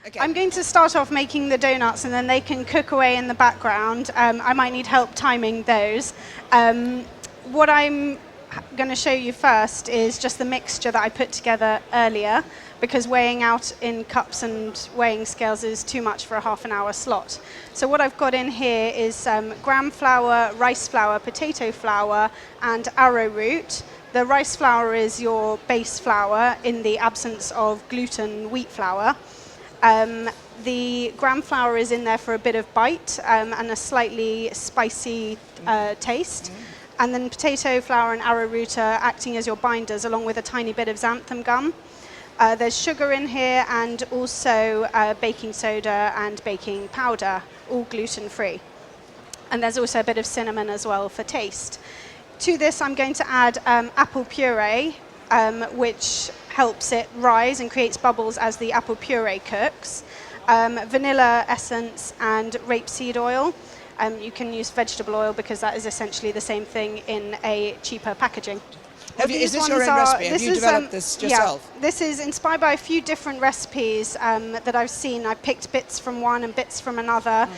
Okay. I'm going to start off making the donuts and then they can cook away in the background. I might need help timing those. What I'm going to show you first is just the mixture that I put together earlier, because weighing out in cups and weighing scales is too much for a half an hour slot. So what I've got in here is gram flour, rice flour, potato flour, and arrowroot. The rice flour is your base flour in the absence of gluten wheat flour. The gram flour is in there for a bit of bite and a slightly spicy taste. And then potato flour and arrowroot are acting as your binders, along with a tiny bit of xanthan gum. There's sugar in here and also baking soda and baking powder, all gluten-free. And there's also a bit of cinnamon as well for taste. To this, I'm going to add apple puree, which helps it rise and creates bubbles as the apple puree cooks. Vanilla essence and rapeseed oil. You can use vegetable oil because that is essentially the same thing in a cheaper packaging. Is this your own recipe? Have you developed this yourself? Yeah, this is inspired by a few different recipes that I've seen. I picked bits from one and bits from another,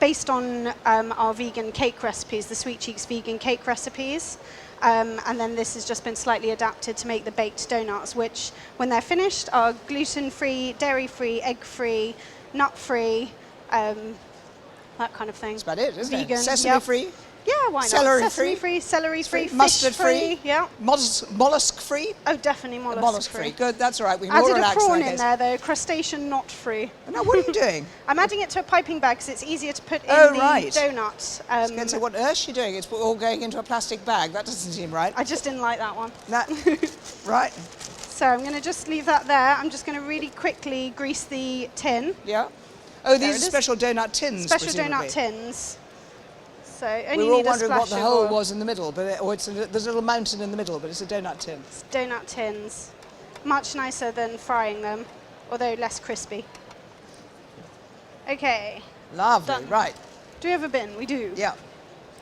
based on our vegan cake recipes, the Sweet Cheeks vegan cake recipes. And then this has just been slightly adapted to make the baked donuts, which, when they're finished, are gluten-free, dairy-free, egg-free, nut-free, that kind of thing. That's about it, isn't Vegan, it? Sesame-free? Yeah, why not? Celery-free? Sesame-free, celery-free, mustard-free? Yeah. Mollusk-free? Oh, definitely mollusk-free. Mollusk-free. Good, that's all right. We can Added all relax a prawn there, in there, though, crustacean not-free. Now, what are you doing? I'm adding it to a piping bag because it's easier to put in the donut. I was going to say, what on earth are you doing? It's all going into a plastic bag. That doesn't seem right. I just didn't like that one. Right. So I'm going to just leave that there. I'm just going to really quickly grease the tin. Yeah. Oh, these are special donut tins, Special presumably. donut tins. So only we were all need a wondering what the splash hole of oil. was in the middle, but there's a little mountain in the middle, but it's a donut tin. It's donut tins. Much nicer than frying them, although less crispy. Okay. Lovely, Done. right. Do we have a bin? We do. Yeah.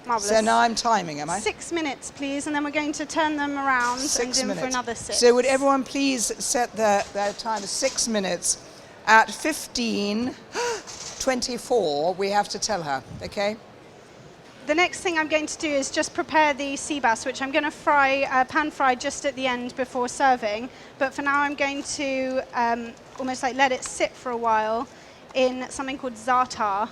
Marvellous. So now I'm timing, am I? 6 minutes, please, and then we're going to turn them around 6 and do minutes. for another 6. So would everyone please set their time as 6 minutes. At 15:24, we have to tell her, okay? The next thing I'm going to do is just prepare the sea bass, which I'm going to fry, pan fry just at the end before serving. But for now, I'm going to almost like let it sit for a while in something called za'atar,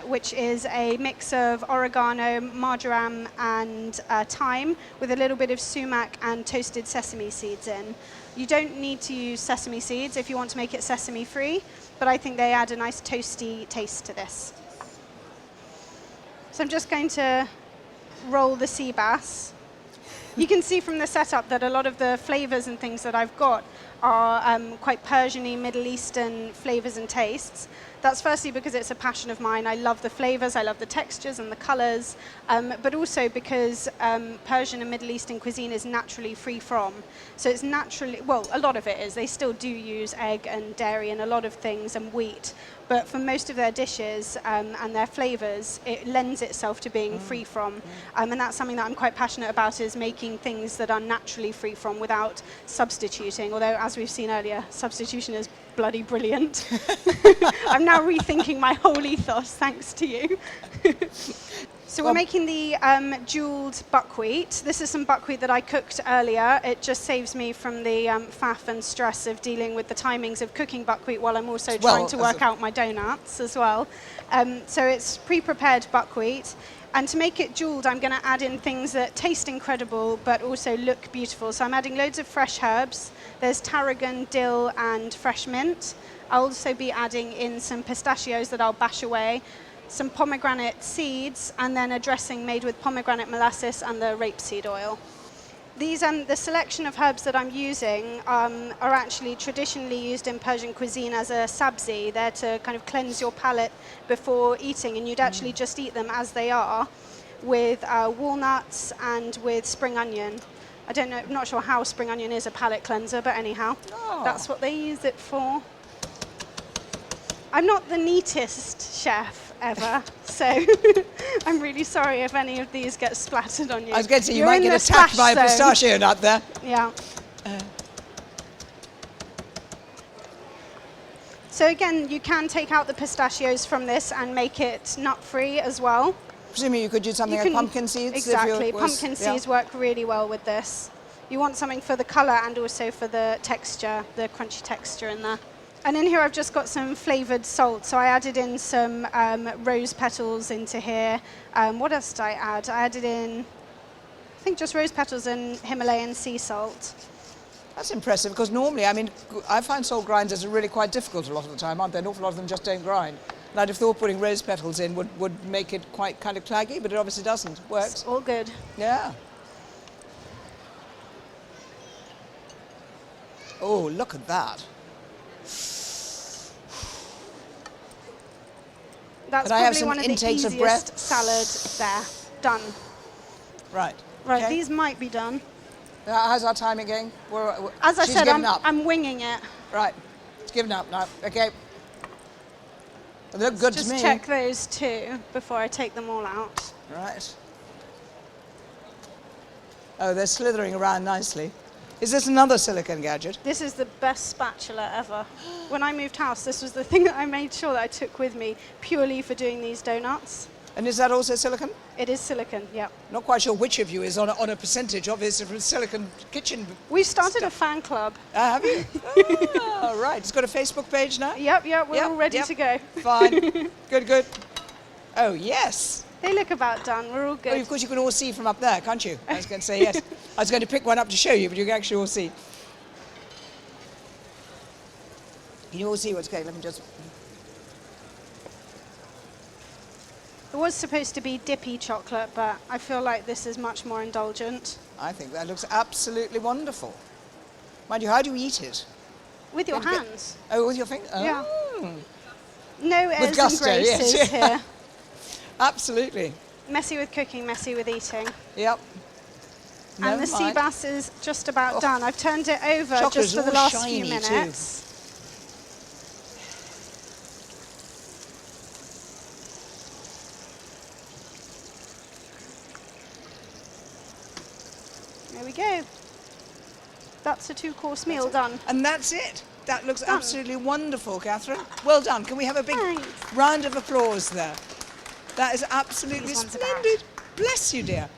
which is a mix of oregano, marjoram, and thyme with a little bit of sumac and toasted sesame seeds in. You don't need to use sesame seeds if you want to make it sesame-free, but I think they add a nice toasty taste to this. So I'm just going to roll the sea bass. You can see from the setup that a lot of the flavors and things that I've got are quite Persian-y, Middle Eastern flavors and tastes. That's firstly because it's a passion of mine. I love the flavors, I love the textures and the colors, but also because Persian and Middle Eastern cuisine is naturally free from. So it's naturally, well, a lot of it is. They still do use egg and dairy and a lot of things and wheat. But for most of their dishes and their flavors, it lends itself to being free from. And that's something that I'm quite passionate about, is making things that are naturally free from without substituting. Although, as we've seen earlier, substitution is bloody brilliant. I'm now rethinking my whole ethos, thanks to you. So we're making the jeweled buckwheat. This is some buckwheat that I cooked earlier. It just saves me from the faff and stress of dealing with the timings of cooking buckwheat while I'm also trying to work out my donuts as well. So it's pre-prepared buckwheat. And to make it jeweled, I'm going to add in things that taste incredible but also look beautiful. So I'm adding loads of fresh herbs. There's tarragon, dill, and fresh mint. I'll also be adding in some pistachios that I'll bash away, some pomegranate seeds, and then a dressing made with pomegranate molasses and the rapeseed oil. These the selection of herbs that I'm using are actually traditionally used in Persian cuisine as a sabzi. They're to kind of cleanse your palate before eating, and you'd actually just eat them as they are, with walnuts and with spring onion. I'm not sure how spring onion is a palate cleanser, but anyhow, that's what they use it for. I'm not the neatest chef ever, so I'm really sorry if any of these get splattered on you. I was going to say, you might get attacked by a pistachio nut there. Yeah. So again, you can take out the pistachios from this and make it nut-free as well. Presumably you could use something like pumpkin seeds. Exactly, If you pumpkin seeds work really well with this. You want something for the colour and also for the texture, the crunchy texture in there. And in here I've just got some flavoured salt. So I added in some rose petals into here. What else did I add? I added in, I think, just rose petals and Himalayan sea salt. That's impressive, because normally, I mean, I find salt grinders are really quite difficult a lot of the time, aren't they? An awful lot of them just don't grind. And I'd have thought putting rose petals in would make it quite kind of claggy, but it obviously doesn't. It works. It's all good. Yeah. Oh, look at that. That's Can I have probably some one of the intakes of easiest breath? salad there. Done. Right. Right, Okay. these might be done. How's our timing going? As I She's said, given up. I'm winging it. Right. It's given up now. Okay. They look good to Just me. check those two before I take them all out. Right. Oh, they're slithering around nicely. Is this another silicone gadget? This is the best spatula ever. When I moved house, this was the thing that I made sure that I took with me purely for doing these donuts. And is that also silicone? It is silicone, yeah. Not quite sure which of you is on a percentage of his silicone kitchen. We've started a fan club. Have you? Oh, right. It's got a Facebook page now? Yep, we're all ready to go. Fine. Good. Oh, yes. They look about done. We're all good. Oh, of course, you can all see from up there, can't you? I was going to say yes. I was going to pick one up to show you, but you can actually all see. Can you all see what's going? Let me just... It was supposed to be dippy chocolate, but I feel like this is much more indulgent. I think that looks absolutely wonderful. Mind you, how do you eat it? With your hands. Oh, with your finger? Oh. Yeah. No airs With gusto, and graces yes. here. Absolutely. Messy with cooking, messy with eating. Yep. And the sea mind. bass is just about done. I've turned it over Chocolate just is for the all last few shiny minutes. There we go. That's a 2-course meal done. And that's it. That looks Done. absolutely wonderful, Catherine. Well done. Can we have a big Thanks. round of applause there? That is absolutely These ones are splendid. Bless you, dear.